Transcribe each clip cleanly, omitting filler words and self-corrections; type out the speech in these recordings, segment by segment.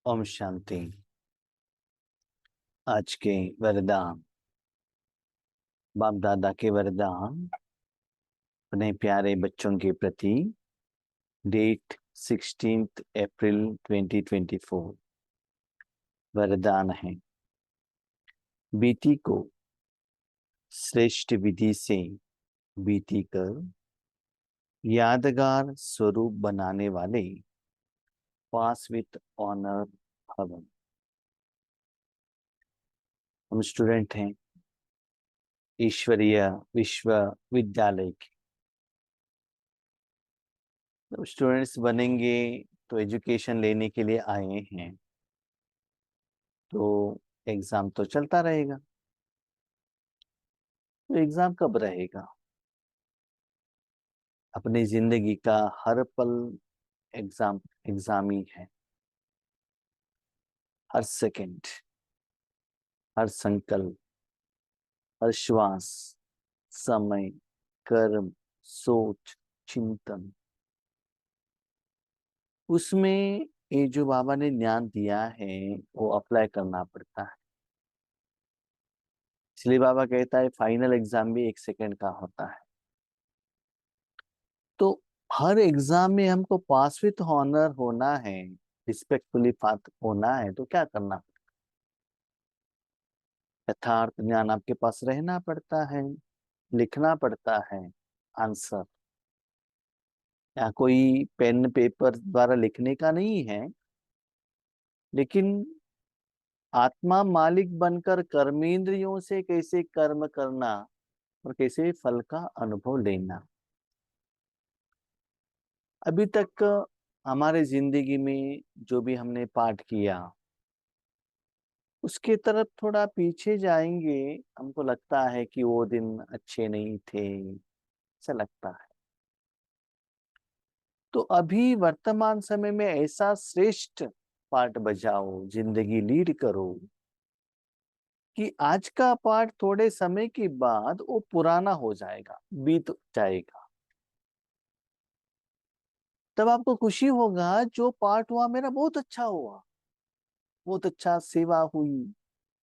ओम शांति। आज के वरदान, बाप दादा के वरदान अपने प्यारे बच्चों के प्रति। डेट 16 अप्रैल 2024। वरदान है, बेटी को श्रेष्ठ विधि से बीती कर यादगार स्वरूप बनाने वाले पास विथ ऑनर भवन। हम स्टूडेंट हैं ईश्वरीय विश्वविद्यालय के। जब स्टूडेंट्स बनेंगे तो एजुकेशन लेने के लिए आए हैं, तो एग्जाम तो चलता रहेगा। तो एग्जाम कब रहेगा? अपनी जिंदगी का हर पल एग्जाम ही है। हर सेकंड, हर संकल्प, हर श्वास, समय, कर्म, सोच, चिंतन, उसमें ये जो बाबा ने ज्ञान दिया है वो अप्लाई करना पड़ता है। इसलिए बाबा कहता है फाइनल एग्जाम भी 1 सेकंड का होता है। तो हर एग्जाम में हमको पास विथ ऑनर होना है, रिस्पेक्टफुली पास होना है, तो क्या करना? यथार्थ ज्ञान आपके पास रहना पड़ता है, लिखना पड़ता है आंसर। या कोई पेन पेपर द्वारा लिखने का नहीं है, लेकिन आत्मा मालिक बनकर कर्मेंद्रियों से कैसे कर्म करना और कैसे फल का अनुभव लेना। अभी तक हमारे जिंदगी में जो भी हमने पाठ किया, उसके तरफ थोड़ा पीछे जाएंगे, हमको लगता है कि वो दिन अच्छे नहीं थे, ऐसा लगता है। तो अभी वर्तमान समय में ऐसा श्रेष्ठ पाठ बजाओ, जिंदगी लीड करो, कि आज का पाठ थोड़े समय के बाद वो पुराना हो जाएगा, बीत जाएगा। तब आपको खुशी होगा, जो पाठ हुआ मेरा बहुत अच्छा हुआ, बहुत अच्छा सेवा हुई,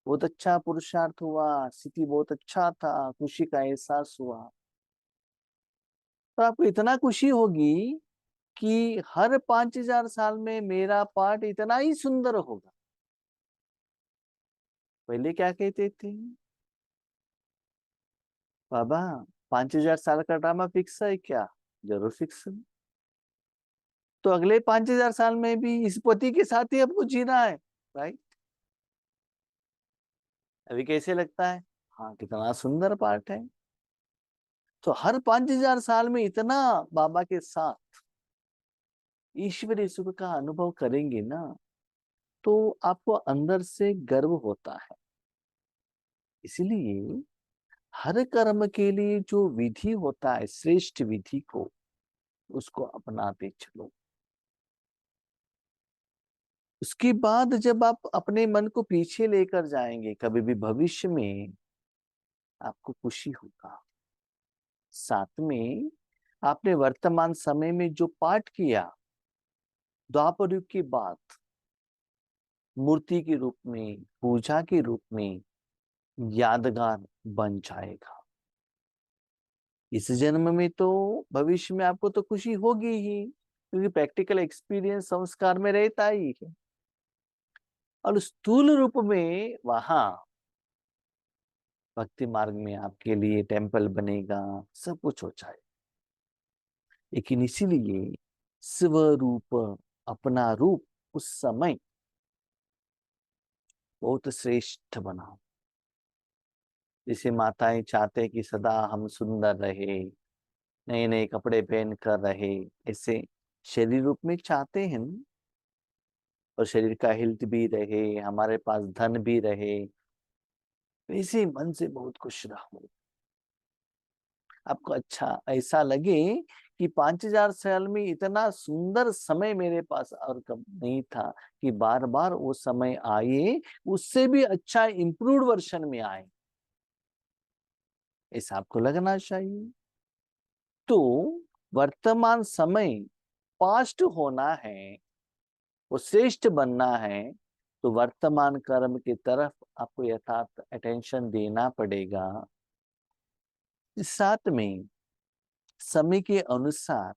बहुत अच्छा पुरुषार्थ हुआ, स्थिति बहुत अच्छा था, खुशी का एहसास हुआ। तो आपको इतना खुशी होगी कि हर 5,000 साल में मेरा पाठ इतना ही सुंदर होगा। पहले क्या कहते थे बाबा, 5,000 साल का ड्रामा फिक्स है क्या? जरूर फिक्स है। तो अगले 5,000 साल में भी इस पति के साथ ही आपको जीना है, राइट? अभी कैसे लगता है? हाँ, कितना सुंदर पाठ है। तो हर 5,000 साल में इतना बाबा के साथ ईश्वरीय सुख का अनुभव करेंगे ना, तो आपको अंदर से गर्व होता है। इसलिए हर कर्म के लिए जो विधि होता है, श्रेष्ठ विधि को, उसको अपनाते चलो। उसके बाद जब आप अपने मन को पीछे लेकर जाएंगे, कभी भी भविष्य में आपको खुशी होगा। साथ में आपने वर्तमान समय में जो पाठ किया, द्वापर युग की बात मूर्ति के रूप में, पूजा के रूप में यादगार बन जाएगा। इस जन्म में तो, भविष्य में आपको तो खुशी होगी ही, क्योंकि प्रैक्टिकल एक्सपीरियंस संस्कार में रहता ही है। और स्थूल रूप में वहां भक्ति मार्ग में आपके लिए टेम्पल बनेगा, सब कुछ हो जाए। लेकिन इसीलिए स्वरूप, अपना रूप उस समय बहुत श्रेष्ठ बनाओ। जैसे माताएं चाहते कि सदा हम सुंदर रहे, नए नए कपड़े पहन कर रहे, ऐसे शरीर रूप में चाहते हैं न? और शरीर का हेल्थ भी रहे, हमारे पास धन भी रहे, वैसे मन से बहुत खुश रहो। आपको अच्छा ऐसा लगे कि 5,000 साल में इतना सुंदर समय मेरे पास और कब नहीं था, कि बार बार वो समय आए, उससे भी अच्छा इम्प्रूव्ड वर्जन में आए, ऐसा आपको लगना चाहिए। तो वर्तमान समय पास्ट होना है, वो श्रेष्ठ बनना है तो वर्तमान कर्म की तरफ आपको यथार्थ अटेंशन देना पड़ेगा। साथ में समय के अनुसार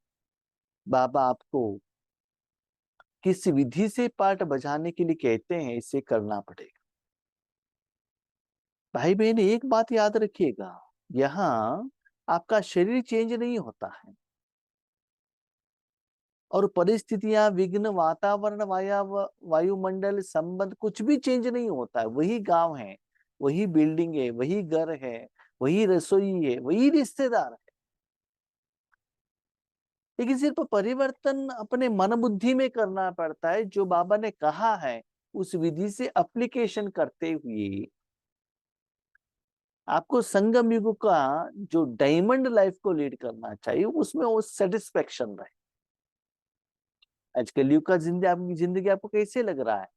बाबा आपको किस विधि से पाठ बजाने के लिए कहते हैं, इसे करना पड़ेगा। भाई बहन, एक बात याद रखिएगा, यहाँ आपका शरीर चेंज नहीं होता है और परिस्थितियां, विघ्न, वातावरण, वायुमंडल, संबंध कुछ भी चेंज नहीं होता है। वही गांव है, वही बिल्डिंग है, वही घर है, वही रसोई है, वही रिश्तेदार है, लेकिन सिर्फ परिवर्तन अपने मन बुद्धि में करना पड़ता है। जो बाबा ने कहा है उस विधि से एप्लीकेशन करते हुए आपको संगम युग का जो डायमंड लाइफ को लीड करना चाहिए, उसमें वो सेटिस्फेक्शन रहे। आज कलयुग का जिंदगी आपको कैसे लग रहा है?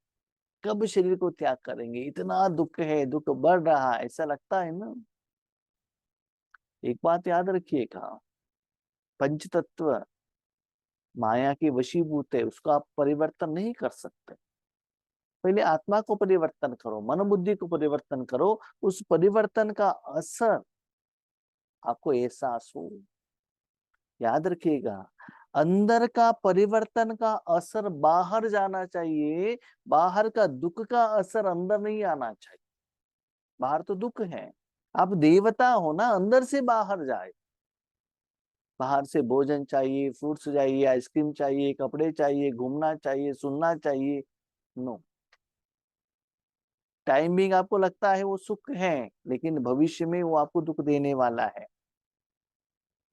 कब शरीर को त्याग करेंगे? इतना दुख है, दुख बढ़ रहा है, ऐसा लगता है ना। एक बात याद रखिएगा, पंच तत्व माया के वशीभूत है, उसको आप परिवर्तन नहीं कर सकते। पहले आत्मा को परिवर्तन करो, मन बुद्धि को परिवर्तन करो, उस परिवर्तन का असर आपको एहसास हो। याद रखिएगा, अंदर का परिवर्तन का असर बाहर जाना चाहिए, बाहर का दुख का असर अंदर नहीं आना चाहिए। बाहर तो दुख है, आप देवता हो ना, अंदर से बाहर जाए। बाहर से भोजन चाहिए, फ्रूट्स चाहिए, आइसक्रीम चाहिए, कपड़े चाहिए, घूमना चाहिए, सुनना चाहिए, नो। टाइमिंग आपको लगता है वो सुख है, लेकिन भविष्य में वो आपको दुख देने वाला है।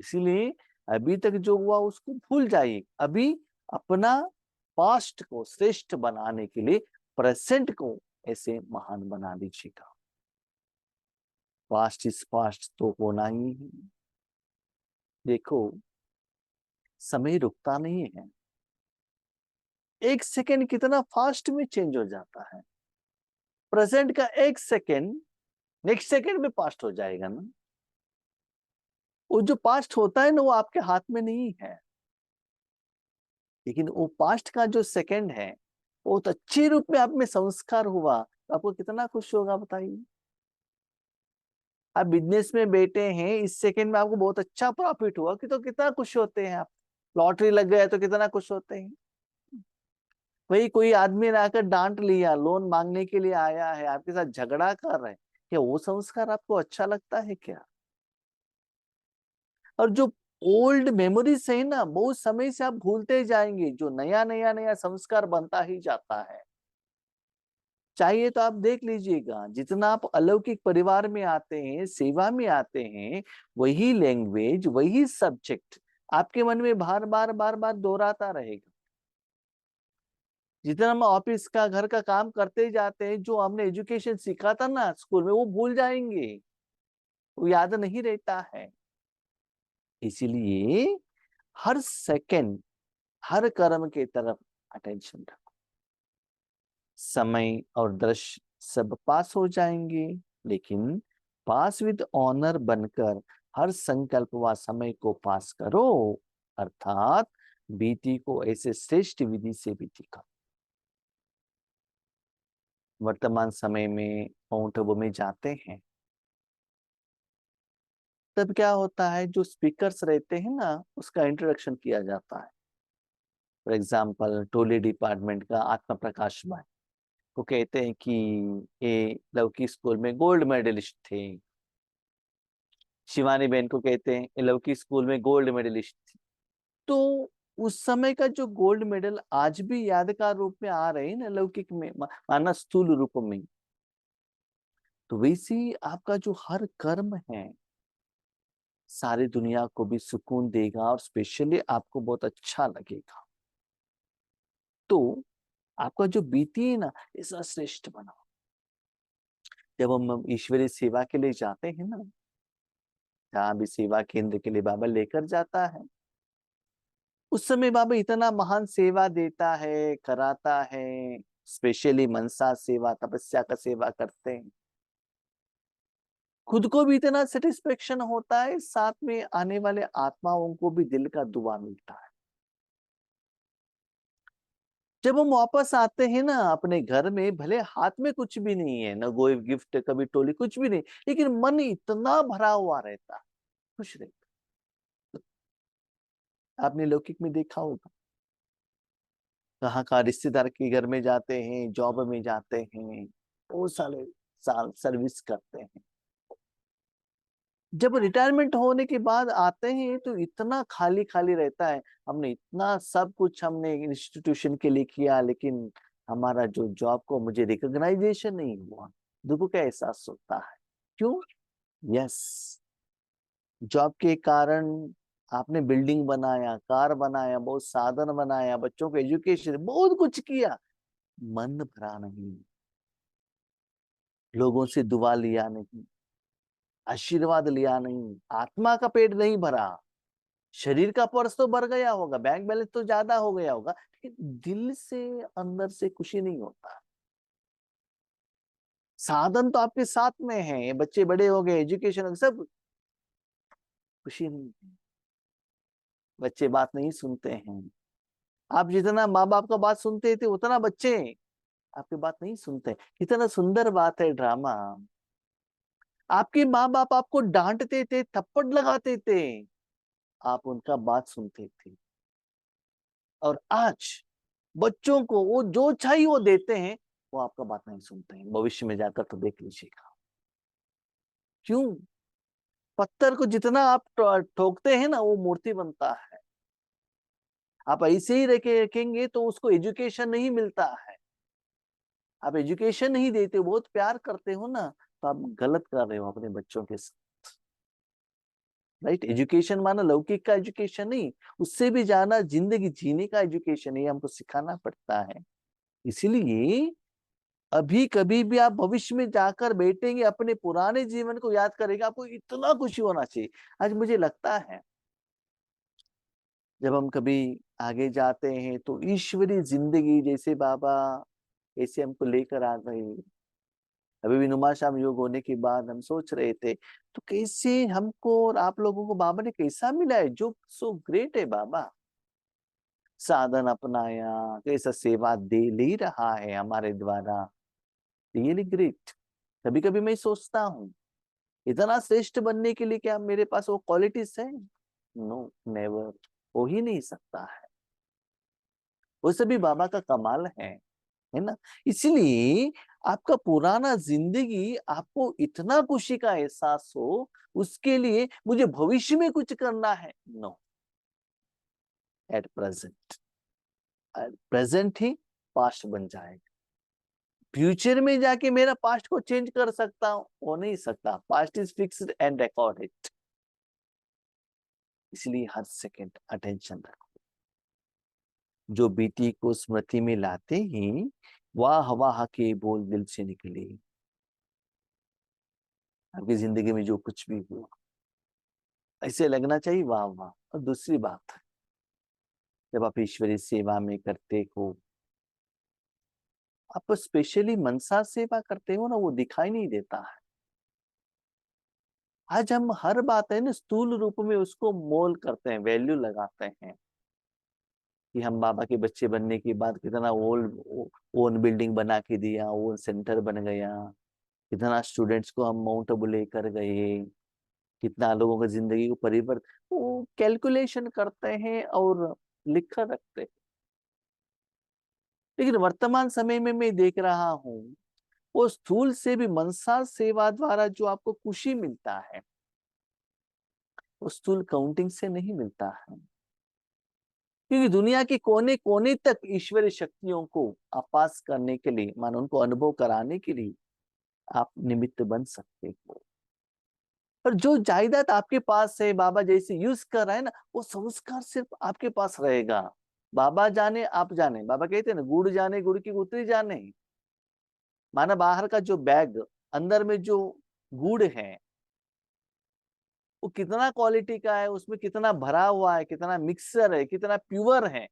इसीलिए अभी तक जो हुआ उसको भूल जाइए। अभी अपना पास्ट को श्रेष्ठ बनाने के लिए प्रेजेंट को ऐसे महान बना लीजिएगा। पास्ट इज पास्ट तो होना ही है। देखो, समय रुकता नहीं है, एक सेकेंड कितना फास्ट में चेंज हो जाता है। प्रेजेंट का एक सेकेंड नेक्स्ट सेकेंड में पास्ट हो जाएगा ना। वो जो पास्ट होता है ना, वो आपके हाथ में नहीं है, लेकिन वो पास्ट का जो सेकंड है वो तो अच्छे रूप में आप में संस्कार हुआ तो आपको कितना खुश होगा बताइए। आप बिजनेस में बैठे हैं, इस सेकंड में आपको बहुत अच्छा प्रॉफिट हुआ कि तो कितना खुश होते हैं आप। लॉटरी लग गया तो कितना खुश होते हैं। वही कोई आदमी ने आकर डांट लिया, लोन मांगने के लिए आया है, आपके साथ झगड़ा कर रहे हैं, क्या वो संस्कार आपको अच्छा लगता है क्या? और जो ओल्ड मेमोरीज है ना, बहुत समय से आप भूलते जाएंगे, जो नया नया नया संस्कार बनता ही जाता है। चाहिए तो आप देख लीजिएगा, जितना आप अलौकिक परिवार में आते हैं, सेवा में आते हैं, वही लैंग्वेज, वही सब्जेक्ट आपके मन में बार बार बार बार दोहराता रहेगा। जितना हम ऑफिस का, घर का काम करते जाते हैं, जो हमने एजुकेशन सीखा था ना स्कूल में, वो भूल जाएंगे, वो याद नहीं रहता है। इसीलिए हर सेकंड, हर कर्म के तरफ अटेंशन रखो। समय और दृश्य सब पास हो जाएंगे, लेकिन पास विद ऑनर बनकर हर संकल्प व समय को पास करो, अर्थात बीती को ऐसे श्रेष्ठ विधि से बीती करो। वर्तमान समय में माउंट आबू में जाते हैं, तब क्या होता है, जो स्पीकर्स रहते हैं ना, उसका इंट्रोडक्शन किया जाता है। फॉर एग्जाम्पल, टोली डिपार्टमेंट का आत्मा प्रकाश भाई को कहते हैं कि ये लौकी स्कूल में गोल्ड मेडलिस्ट थे। शिवानी बहन को कहते हैं ये लौकी स्कूल में गोल्ड मेडलिस्ट थी। तो उस समय का जो गोल्ड मेडल आज भी यादगार रूप में आ रहे हैं ना, लौकिक में माना स्थूल रूप में, तो वैसे ही आपका जो हर कर्म है सारी दुनिया को भी सुकून देगा और स्पेशली आपको बहुत अच्छा लगेगा। तो आपका जो बीती है ना, ऐसा श्रेष्ठ बनाओ। जब हम ईश्वरीय सेवा के लिए जाते हैं ना, जहाँ भी सेवा केंद्र के लिए बाबा लेकर जाता है, उस समय बाबा इतना महान सेवा देता है, कराता है। स्पेशली मनसा सेवा, तपस्या का सेवा करते हैं, खुद को भी इतना सेटिस्फेक्शन होता है, साथ में आने वाले आत्माओं को भी दिल का दुआ मिलता है। जब हम वापस आते हैं ना अपने घर में, भले हाथ में कुछ भी नहीं है, न कोई गिफ्ट, कभी टोली, कुछ भी नहीं, लेकिन मन इतना भरा हुआ रहता, खुश रहता। आपने लौकिक में देखा होगा, कहाँ कहाँ रिश्तेदार के घर में जाते हैं, जॉब में जाते हैं, वो साले साल सर्विस करते हैं, जब रिटायरमेंट होने के बाद आते हैं तो इतना खाली खाली रहता है। हमने इतना सब कुछ हमने इंस्टीट्यूशन के लिए किया, लेकिन हमारा जो जॉब को मुझे रिकॉग्नाइजेशन नहीं हुआ, दुख का एहसास होता है। क्यों? यस, जॉब के कारण आपने बिल्डिंग बनाया, कार बनाया, बहुत साधन बनाया, बच्चों को एजुकेशन, बहुत कुछ किया, मन भरा नहीं, लोगों से दुआ लिया नहीं, आशीर्वाद लिया नहीं, आत्मा का पेट नहीं भरा। शरीर का पर्स तो भर गया होगा, बैंक बैलेंस तो ज्यादा हो गया होगा, लेकिन दिल से, अंदर से खुशी नहीं होता। साधन तो आपके साथ में है, बच्चे बड़े हो गए, एजुकेशन सब, खुशी नहीं। बच्चे बात नहीं सुनते हैं। आप जितना माँ बाप का बात सुनते थे, उतना बच्चे आपकी बात नहीं सुनते। कितना सुंदर बात है ड्रामा। आपके माँ बाप आपको डांटते थे, थप्पड़ लगाते थे, आप उनका बात सुनते थे। और आज बच्चों को वो जो चाहिए वो देते हैं, वो आपका बात नहीं सुनते हैं। भविष्य में जाकर तो देख लीजिएगा। क्यों? पत्थर को जितना आप ठोकते हैं ना, वो मूर्ति बनता है। आप ऐसे ही रखेंगे तो उसको एजुकेशन नहीं मिलता है। आप एजुकेशन नहीं देते, बहुत प्यार करते हो ना, तो आप गलत कर रहे हो अपने बच्चों के साथ। राइट? एजुकेशन माना लौकिक का एजुकेशन नहीं, उससे भी ज्यादा जिंदगी जीने का एजुकेशन है, हमको सिखाना पड़ता है। इसीलिए अभी कभी भी आप भविष्य में जाकर बैठेंगे, अपने पुराने जीवन को याद करेंगे, आपको इतना खुशी होना चाहिए। आज मुझे लगता है जब हम कभी आगे जाते हैं तो ईश्वरीय जिंदगी जैसे बाबा ऐसे हमको लेकर आ गए। अभी भी नुमा शाम योग होने के बाद हम सोच रहे थे, तो कैसे हमको और आप लोगों को बाबा ने कैसा मिला है जो सो ग्रेट है। बाबा साधन अपनाया, कैसा सेवा दे ले रहा है हमारे द्वारा, रियली ग्रेट। कभी कभी मैं सोचता हूँ, इतना श्रेष्ठ बनने के लिए क्या मेरे पास वो क्वालिटीज है? नो, नेवर, हो ही नहीं सकता है। वो सभी बाबा का कमाल है ना? इसलिए आपका पुराना जिंदगी आपको इतना खुशी का एहसास हो, उसके लिए मुझे भविष्य में कुछ करना है, नो। एट प्रेजेंट, प्रेजेंट ही पास्ट बन जाएगा। फ्यूचर में जाके मेरा पास्ट को चेंज कर सकता हूं, हो नहीं सकता। Past is fixed and recorded. इसलिए हर सेकंड अटेंशन रखो। जो बीती को स्मृति में लाते ही वाह वाह के बोल दिल से निकले। आपकी जिंदगी में जो कुछ भी हुआ, ऐसे लगना चाहिए वाह वाह। और दूसरी बात, जब आप ईश्वरीय सेवा में करते हो, आप स्पेशली मनसा सेवा करते हो ना, वो दिखाई नहीं देता है। आज हम हर बात है ना स्थूल रूप में उसको मोल करते हैं, वैल्यू लगाते हैं कि हम बाबा के बच्चे बनने के बाद कितना ओन बिल्डिंग बना के दिया, ओन सेंटर बन गया, कितना स्टूडेंट्स को हम माउंट आबू लेकर गए, कितना लोगों की जिंदगी को परिवर्तन, वो कैलकुलेशन करते हैं और लिख कर रखते हैं। लेकिन वर्तमान समय में मैं देख रहा हूँ, वो स्थूल से भी मनसा सेवा द्वारा जो आपको खुशी मिलता है, वो स्थूल काउंटिंग से नहीं मिलता है। क्योंकि दुनिया के कोने कोने तक ईश्वरीय शक्तियों को आपास करने के लिए, मान उनको अनुभव कराने के लिए आप निमित्त बन सकते हो। और जो जायदाद आपके पास है, बाबा जैसे यूज कर रहा है ना, वो संस्कार सिर्फ आपके पास रहेगा। बाबा जाने आप जाने, बाबा कहते हैं ना, गुड़ जाने गुड़ की उतरी जाने। माना बाहर का जो बैग, अंदर में जो गुड़ है, वो कितना क्वालिटी का है, उसमें कितना भरा हुआ है, कितना मिक्सर है, कितना प्योर है,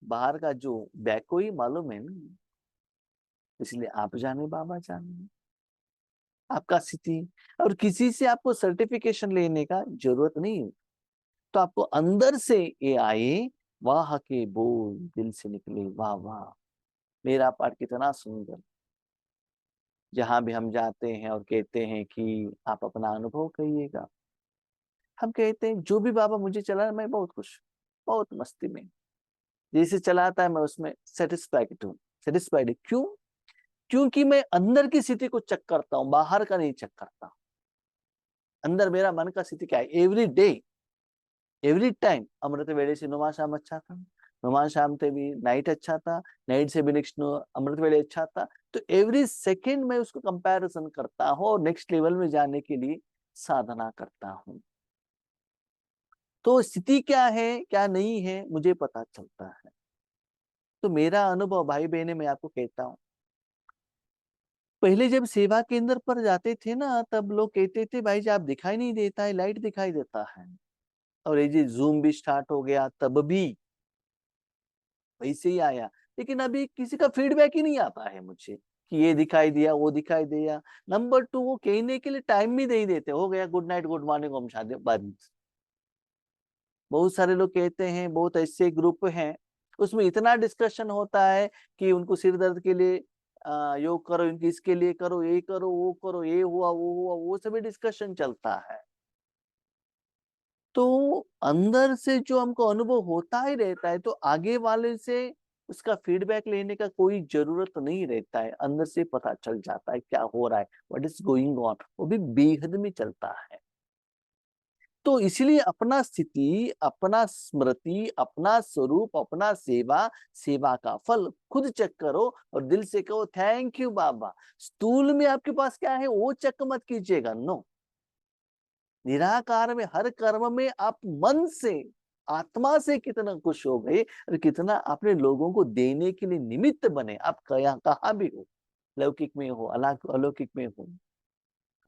बाहर का जो बैग को ही मालूम है ना। इसलिए आप जाने, बाबा जाने, आपका स्थिति। और किसी से आपको सर्टिफिकेशन लेने का जरूरत नहीं है। तो आपको अंदर से ये आए वाह के बोल दिल से निकले, वाह वाह। मेरा पाठ कितना सुंदर। जहां भी हम जाते हैं और कहते हैं कि आप अपना अनुभव कहिएगा, हम कहते हैं जो भी बाबा मुझे चला मैं बहुत खुश, बहुत मस्ती में, जैसे चलाता है मैं उसमें सेटिस्फाइड हूँ। सेटिस्फाइड क्यों? क्योंकि मैं अंदर की स्थिति को चेक करता हूँ, बाहर का नहीं चेक करता। अंदर मेरा मन का स्थिति क्या है, एवरी डे एवरी टाइम। अमृत वेले से नुमा शाम अच्छा था, नुमा शाम से भी नाइट अच्छा था, नाइट से भी नेक्स्ट अमृत वेले अच्छा था। तो एवरी सेकेंड मैं उसको कंपैरिजन करता हूँ और नेक्स्ट लेवल में जाने के लिए साधना करता हूँ। तो स्थिति क्या है क्या नहीं है मुझे पता चलता है। तो मेरा अनुभव भाई बहने मैं आपको कहता हूँ, पहले जब सेवा केंद्र पर जाते थे ना, तब लोग कहते थे भाई जी आप दिखाई नहीं देता है, लाइट दिखाई देता है। और ये जी जूम भी स्टार्ट हो गया तब भी वैसे ही आया। लेकिन अभी किसी का फीडबैक ही नहीं आता है मुझे कि ये दिखाई दिया वो दिखाई दिया। नंबर 2, वो कहने के लिए टाइम भी नहीं देते, हो गया good night good morning Om Shanti बंद। बहुत सारे लोग कहते हैं, बहुत ऐसे ग्रुप हैं उसमें इतना डिस्कशन होता है कि उनको सिर दर्द के लिए योग करो, इनकी इसके लिए करो, ये करो वो करो, ये हुआ वो सभी डिस्कशन चलता है। तो अंदर से जो हमको अनुभव होता ही रहता है, तो आगे वाले से उसका फीडबैक लेने का कोई जरूरत नहीं रहता है, अंदर से पता चल जाता है क्या हो रहा है, व्हाट इज गोइंग ऑन, वो भी बेहद में चलता है। तो इसलिए अपना स्थिति, अपना स्मृति, अपना स्वरूप, अपना सेवा, सेवा का फल खुद चेक करो और दिल से कहो थैंक यू बाबा। स्थूल में आपके पास क्या है वो चेक मत कीजिएगा, नो। निराकार में हर कर्म में आप मन से, आत्मा से कितना खुश हो गए और कितना आपने लोगों को देने के लिए निमित्त बने। आप कहाँ भी हो, लौकिक में हो अलौकिक में हो,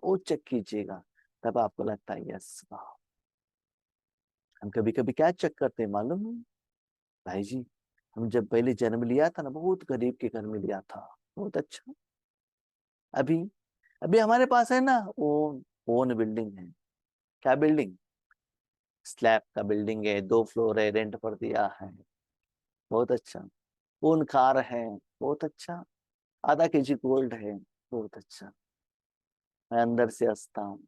वो चेक कीजिएगा। तब आपको लगता है यस वाह। हम कभी कभी क्या चेक करते हैं मालूम है भाई जी, हम जब पहले जन्म लिया था ना, बहुत गरीब के घर में लिया था, बहुत अच्छा। अभी अभी हमारे पास है ना वो ओन बिल्डिंग है। क्या बिल्डिंग? स्लैब का बिल्डिंग है, 2 फ्लोर है, रेंट पर दिया है, बहुत अच्छा। ओन कार है, बहुत अच्छा। आधा केजी गोल्ड है, बहुत अच्छा। मैं अंदर से हंसता हूँ।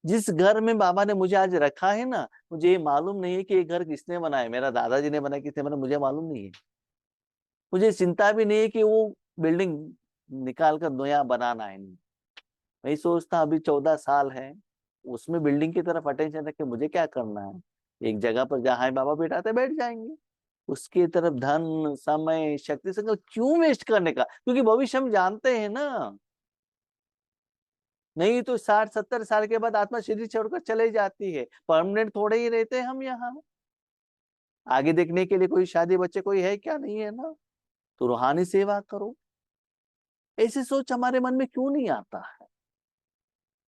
जिस घर में बाबा ने मुझे आज रखा है ना, मुझे ये मालूम नहीं है कि ये घर किसने बनाया, मेरा दादाजी ने बनाया किसने बनाया मुझे मालूम नहीं है। मुझे चिंता भी नहीं है कि वो बिल्डिंग निकाल कर नया बनाना है। मैं सोचता अभी 14 साल है, उसमें बिल्डिंग की तरफ अटेंशन रख के मुझे क्या करना है। एक जगह पर जहां बाबा बैठाते बैठ जाएंगे। उसकी तरफ धन समय शक्ति से क्यों वेस्ट करने का, क्योंकि भविष्य हम जानते हैं ना। नहीं तो 60-70 साल के बाद आत्मा शरीर छोड़कर चले जाती है, परमानेंट थोड़े ही रहते हैं हम यहाँ। आगे देखने के लिए कोई शादी बच्चे कोई है क्या? नहीं है ना। तो रूहानी सेवा करो, ऐसी सोच हमारे मन में क्यों नहीं आता है?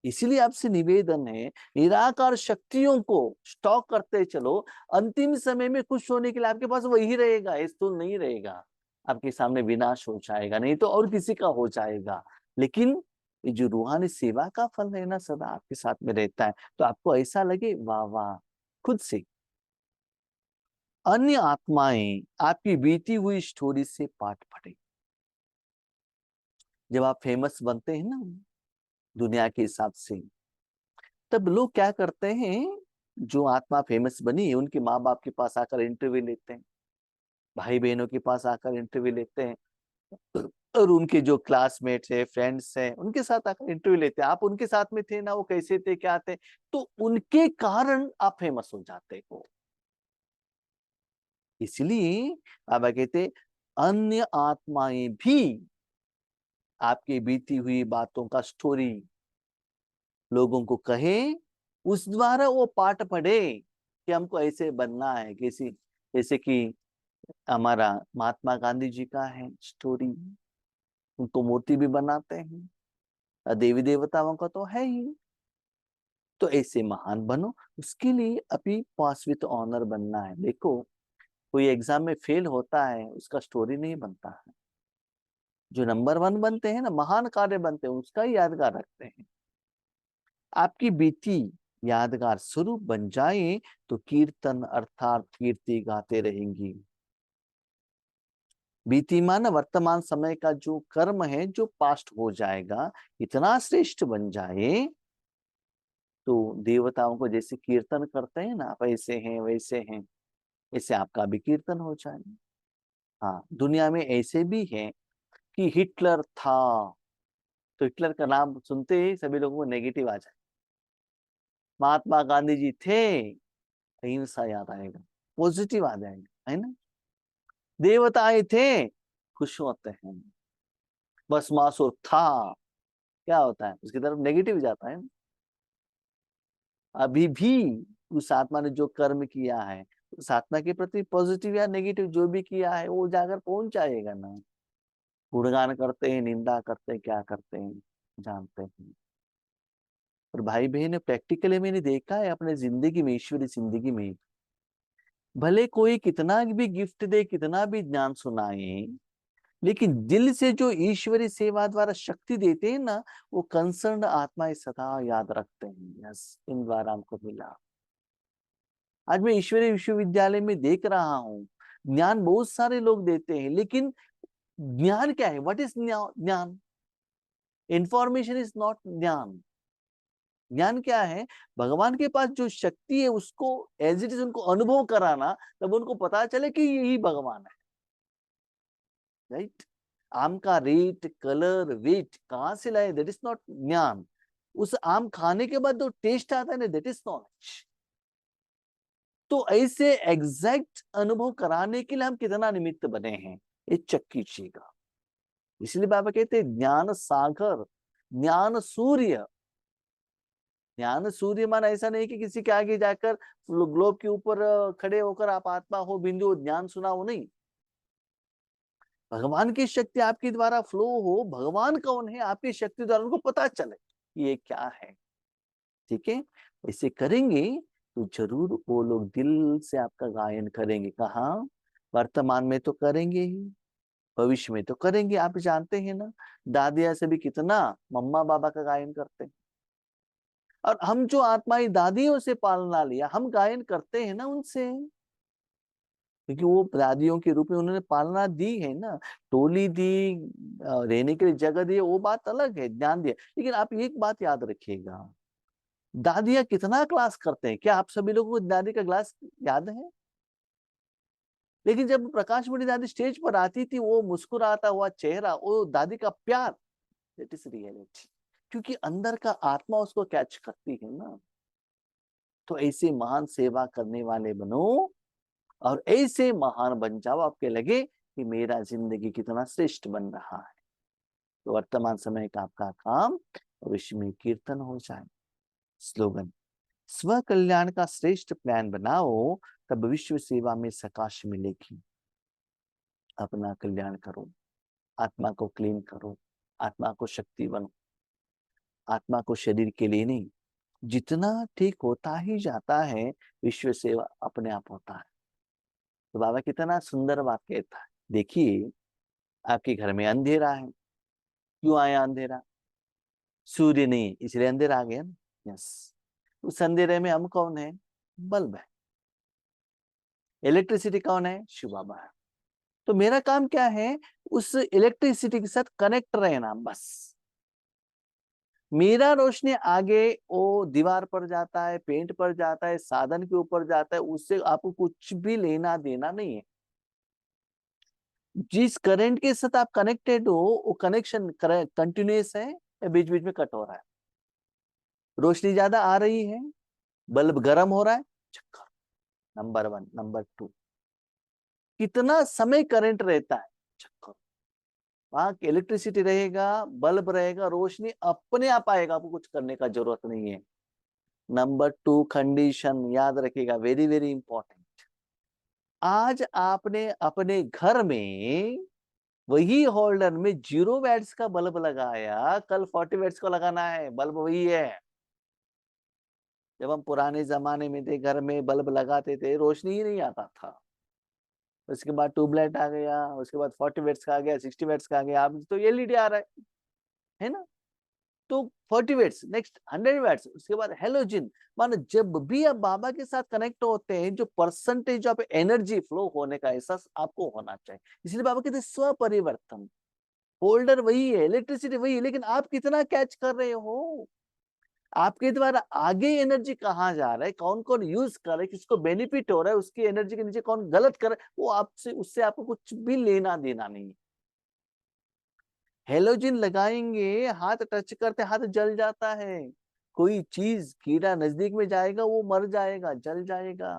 इसलिए आपसे निवेदन है, निराकार शक्तियों को स्टॉक करते चलो। अंतिम समय में खुश होने के लिए आपके पास वही रहेगा, स्थूल नहीं रहेगा। आपके सामने विनाश हो जाएगा, नहीं तो और किसी का हो जाएगा। लेकिन ये जो रूहानी सेवा का फल है ना, सदा आपके साथ में रहता है। तो आपको ऐसा लगे वाह वाह, खुद से अन्य आत्माएं आपकी बीती हुई स्टोरी से पाठ पढ़े। जब आप फेमस बनते हैं ना दुनिया के हिसाब से, तब लोग क्या करते हैं, जो आत्मा फेमस बनी है उनके माँ बाप के पास आकर इंटरव्यू लेते हैं, भाई बहनों के पास आकर इंटरव्यू लेते हैं, और उनके जो क्लासमेट्स है फ्रेंड्स हैं उनके साथ आकर इंटरव्यू लेते हैं। आप उनके साथ में थे ना, वो कैसे थे क्या थे, तो उनके कारण आप फेमस हो जाते हो। इसलिए बाबा कहते अन्य आत्माएं भी आपकी बीती हुई बातों का स्टोरी लोगों को कहे, उस द्वारा वो पाठ पढ़े कि हमको ऐसे बनना है। किसी जैसे कि हमारा महात्मा गांधी जी का है स्टोरी, उनको मूर्ति भी बनाते हैं, देवी देवताओं का तो है ही। तो ऐसे महान बनो, उसके लिए अभी पास विद ऑनर बनना है। देखो कोई एग्जाम में फेल होता है उसका स्टोरी नहीं बनता है, जो नंबर 1 बनते हैं ना, महान कार्य बनते हैं, उसका ही यादगार रखते हैं। आपकी बीती यादगार स्वरूप बन जाए तो कीर्तन अर्थात कीर्ति गाते रहेंगी। बीतीमान वर्तमान समय का जो कर्म है जो पास्ट हो जाएगा, इतना श्रेष्ठ बन जाए तो देवताओं को जैसे कीर्तन करते हैं ना, आप ऐसे हैं वैसे हैं, ऐसे आपका भी कीर्तन हो जाए। हाँ, दुनिया में ऐसे भी हैं कि हिटलर था तो हिटलर का नाम सुनते ही सभी लोगों को नेगेटिव आ जाए। महात्मा गांधी जी थे, अहिंसा याद आएगा, पॉजिटिव आ जाएगा, है ना। देवताएं थे, खुश होते हैं। भस्मासुर था, क्या होता है, उसकी तरफ नेगेटिव जाता है। अभी भी उस आत्मा ने जो कर्म किया है, उस आत्मा के प्रति पॉजिटिव या नेगेटिव जो भी किया है वो जाकर पहुंच जाएगा ना। गुणगान करते हैं, निंदा करते हैं, क्या करते हैं जानते हैं। और भाई बहन, प्रैक्टिकली मैंने देखा है अपने जिंदगी में, ईश्वरी जिंदगी में, भले कोई कितना भी गिफ्ट दे, कितना भी ज्ञान सुनाए, लेकिन दिल से जो ईश्वरी सेवा द्वारा शक्ति देते हैं ना, वो कंसर्न आत्माएं सदा याद रखते हैं। यस, इन द्वारा हमको मिला। आज मैं ईश्वरीय विश्वविद्यालय में देख रहा हूँ, ज्ञान बहुत सारे लोग देते हैं, लेकिन ज्ञान क्या है? व्हाट इज ज्ञान? इंफॉर्मेशन इज नॉट ज्ञान। ज्ञान क्या है? भगवान के पास जो शक्ति है उसको एज इट इज उनको अनुभव कराना, तब उनको पता चले कि यही भगवान है। राइट? आम का रेट, कलर, वेट कहां से लाए, दैट इज नॉट ज्ञान। उस आम खाने के बाद जो टेस्ट आता है ना, दैट इज नॉलेज। तो ऐसे एग्जैक्ट अनुभव कराने के लिए हम कितना निमित्त बने हैं, ये चेक कीजिएगा। इसलिए बाबा कहते हैं ज्ञान सागर, ज्ञान सूर्य। ज्ञान सूर्य माना ऐसा नहीं कि किसी के आगे जाकर ग्लोब के ऊपर खड़े होकर आप आत्मा हो, बिंदु ज्ञान सुना हो, नहीं। भगवान की शक्ति आपके द्वारा फ्लो हो, भगवान कौन है आपकी शक्ति द्वारा उनको पता चले ये क्या है। ठीक है, ऐसे करेंगे तो जरूर वो लोग दिल से आपका गायन करेंगे। कहा, वर्तमान में तो करेंगे ही, भविष्य में तो करेंगे। आप जानते हैं ना, दादिया से भी कितना मम्मा बाबा का गायन करते हैं। और हम जो आत्माई दादियों से पालना लिया, हम गायन करते हैं ना उनसे, क्योंकि वो दादियों के रूप में उन्होंने पालना दी है ना, टोली दी, रहने के लिए जगह दी, वो बात अलग है, ज्ञान दिया। लेकिन आप एक बात याद रखिएगा, दादिया कितना क्लास करते हैं? क्या आप सभी लोगों को दादी का क्लास याद है? लेकिन जब प्रकाश मणि दादी स्टेज पर आती थी, वो मुस्कुराता हुआ चेहरा, वो दादी का प्यार, दैट इज रियलिटी। क्योंकि अंदर का आत्मा उसको कैच करती है ना। तो ऐसे महान सेवा करने वाले बनो और ऐसे महान बन जाओ, आपके लगे कि मेरा जिंदगी कितना श्रेष्ठ बन रहा है। तो वर्तमान समय का आपका काम भविष्य में कीर्तन हो जाए। स्लोगन, स्व कल्याण का श्रेष्ठ प्लान बनाओ, तब विश्व सेवा में सकाश मिलेगी। अपना कल्याण करो, आत्मा को क्लीन करो, आत्मा को शक्ति बनो। आत्मा को शरीर के लिए नहीं, जितना ठीक होता ही जाता है, विश्व सेवा अपने आप होता है। तो बाबा कितना सुंदर बात कहता है। देखिए, आपके घर में अंधेरा है, क्यों आया अंधेरा? सूर्य नहीं, इसलिए अंधेरा आ गया ना। यस, उस अंधेरे में हम कौन है? बल्ब है। इलेक्ट्रिसिटी कौन है? शिव बाबा है। तो मेरा काम क्या है? उस इलेक्ट्रिसिटी के साथ कनेक्ट रहना, बस। मेरा रोशनी आगे वो दीवार पर जाता है, पेंट पर जाता है, साधन के ऊपर जाता है, उससे आपको कुछ भी लेना देना नहीं है। जिस करंट के साथ आप कनेक्टेड हो, वो कनेक्शन कंटिन्यूस है या बीच बीच में कट हो रहा है? रोशनी ज्यादा आ रही है, बल्ब गर्म हो रहा है, चक्कर। नंबर 1, नंबर 2, कितना समय करंट रहता है, चक्कर। वहां इलेक्ट्रिसिटी रहेगा, बल्ब रहेगा, रोशनी अपने आप आएगा, आपको कुछ करने का जरूरत नहीं है। नंबर 2 कंडीशन याद रखिएगा, वेरी वेरी इंपॉर्टेंट। आज आपने अपने घर में वही होल्डर में 0 वैट्स का बल्ब लगाया, कल 40 वैट्स का लगाना है, बल्ब वही है। जब हम पुराने जमाने में थे, घर में बल्ब लगाते थे, रोशनी ही नहीं आता था। उसके बाद ट्यूबलाइट आ गया, उसके बाद 40 वैट्स का आ गया, 60 वैट्स का आ गया, अब तो एलईडी आ रहा है ना। तो 40 वैट्स, नेक्स्ट 100 वैट्स, उसके बाद हेलोजन। मानो जब भी आप बाबा के साथ कनेक्ट होते हैं, जो परसेंटेज ऑफ एनर्जी फ्लो होने का एहसास आपको होना चाहिए। इसलिए बाबा कहते हैं स्व परिवर्तन। होल्डर वही है, इलेक्ट्रिसिटी वही है, लेकिन आप कितना कैच कर रहे हो, आपके द्वारा आगे एनर्जी कहाँ जा रहा है, कौन कौन यूज कर रहा है, किसको बेनिफिट हो रहा है, उसकी एनर्जी के नीचे कौन गलत कर रहा है, वो आपसे, उससे आपको कुछ भी लेना देना नहीं है। हेलोजन लगाएंगे, हाथ टच करते हाथ जल जाता है। कोई चीज कीड़ा नजदीक में जाएगा वो मर जाएगा, जल जाएगा।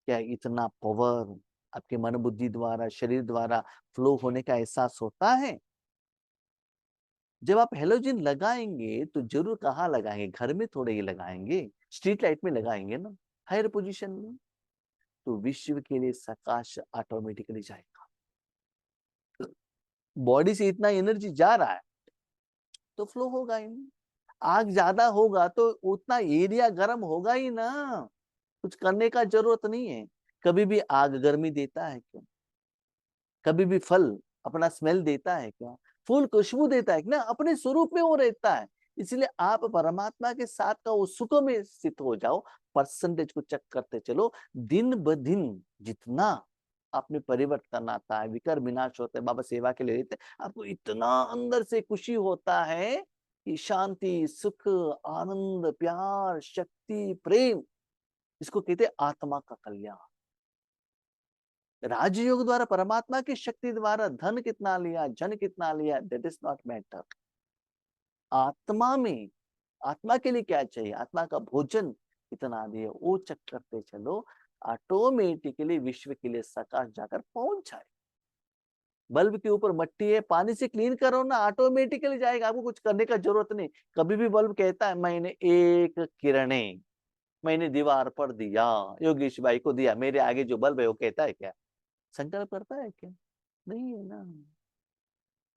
क्या इतना पावर आपके मन बुद्धि द्वारा, शरीर द्वारा फ्लो होने का एहसास होता है? जब आप हेलोजन लगाएंगे तो जरूर कहाँ लगाएंगे, घर में थोड़े ही लगाएंगे, स्ट्रीट लाइट में लगाएंगे ना, हायर पोजीशन में। तो विश्व के लिए प्रकाश ऑटोमेटिकली जाएगा। बॉडी से इतना एनर्जी जा रहा है तो फ्लो होगा ही नहीं। आग ज्यादा होगा तो उतना एरिया गर्म होगा ही ना, कुछ करने का जरूरत नहीं है। कभी भी आग गर्मी देता है क्या? कभी भी फल अपना स्मेल देता है क्या? फूल खुशबू देता है ना, अपने स्वरूप में वो रहता है। इसलिए आप परमात्मा के साथ का वो सुख में स्थित हो जाओ, परसेंटेज को चेक करते चलो। दिन ब दिन जितना आपने परिवर्तन आता है, विकार विनाश होता है, बाबा सेवा के लिए रहते हैं, आपको इतना अंदर से खुशी होता है कि शांति, सुख, आनंद, प्यार, शक्ति, प्रेम, इसको कहते हैं आत्मा का कल्याण। राजयोग द्वारा, परमात्मा की शक्ति द्वारा धन कितना लिया, जन कितना लिया, दैट इज नॉट मैटर। आत्मा में, आत्मा के लिए क्या चाहिए, आत्मा का भोजन कितना दिया, वो चेक करते चलो, ऑटोमेटिकली विश्व के लिए प्रकाश जाकर पहुंच जाए। बल्ब के ऊपर मट्टी है, पानी से क्लीन करो ना, ऑटोमेटिकली जाएगा, आपको कुछ करने का जरूरत नहीं। कभी भी बल्ब कहता है मैंने एक किरणें मैंने दीवार पर दिया, योगेश भाई को दिया, मेरे आगे जो बल्ब है वो कहता है क्या, संकल्प करता है क्या? नहीं है ना।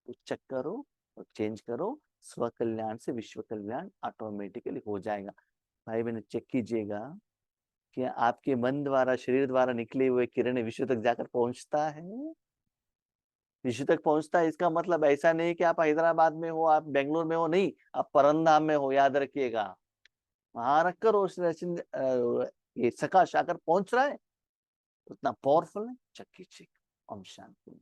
तो चेक करो और चेंज करो, स्व कल्याण से विश्व कल्याण ऑटोमेटिकली हो जाएगा। भाई बहन चेक कीजिएगा कि आपके मन द्वारा, शरीर द्वारा निकले हुए किरण विश्व तक जाकर पहुंचता है। विश्व तक पहुंचता है, इसका मतलब ऐसा नहीं कि आप हैदराबाद में हो, आप बेंगलोर में हो, नहीं, आप परंधाम में हो, याद रखिएगा। वहां रखकर ये प्रकाश आकर पहुंच रहा है, उतना पावरफुल है। चेक कीजिए। ओम शांति।